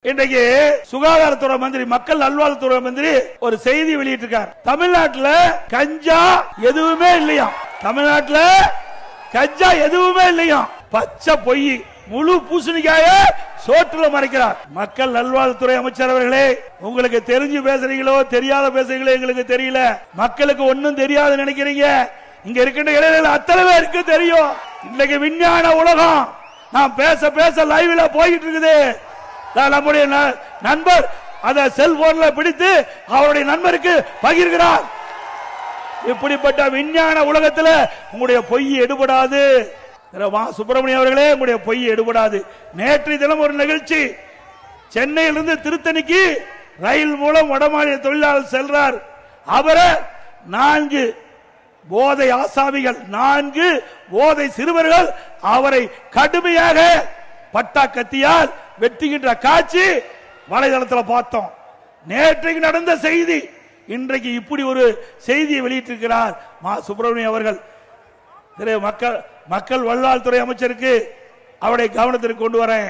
இன்றைக்கு சுகாதாரத்துறை மந்திரி மக்கள் நல்வாழ்வுத்துறை மந்திரி ஒரு செய்தி வெளியிட்டிருக்கார். தமிழ்நாட்டில் கஞ்சா எதுவுமே இல்லையா, தமிழ்நாட்டில் கஞ்சா எதுவுமே இல்லையா, பச்சை பொய், முழு பூசணிக்காய சோற்றுல மறைக்கிறார். மக்கள் நல்வாழ்வுத்துறை அமைச்சர் அவர்களே, உங்களுக்கு தெரிஞ்சு பேசுறீங்களோ தெரியாத பேசுறீங்களோ எங்களுக்கு தெரியல. மக்களுக்கு ஒன்னும் தெரியாது நினைக்கிறீங்க. இங்க இருக்கின்ற இளைஞர்கள் அத்தனை பேருக்கு தெரியும். இன்னைக்கு விஞ்ஞான உலகம் நான் பேச பேச லைவ்ல போயிட்டு இருக்குது. நம்முடைய நண்பர் அத செல்போன்ல பிடித்து அவருடைய நண்பருக்கு பகிர்கிறார். இப்படிப்பட்ட விஞ்ஞான உலகத்தில் உங்களுடைய பொய் எடுபடாது. சுப்பிரமணியம் அவர்களே, உங்களுடைய பொய் எடுபடாது. நேற்றைய தினம் ஒரு நிகழ்ச்சி, சென்னையிலிருந்து திருத்தணிக்கு ரயில் மூலம் வடமாநில தொழிலாளர் செல்றார். அவரை 4 போதை ஆசாமிகள், 4 போதை சிறுவர்கள் அவரை கடுமையாக பட்டா கத்தியால் வெட்டுகின்ற காட்சி வலைதளத்தில் பார்த்தோம். நேற்றைக்கு நடந்த செய்தி, இன்றைக்கு இப்படி ஒரு செய்தியை வெளியிட்டிருக்கிறார் சுப்பிரமணியம் அவர்கள். மக்கள் நல்வாழ்வுத்துறை அமைச்சருக்கு அவருடைய கவனத்திற்கு கொண்டு வரேன்.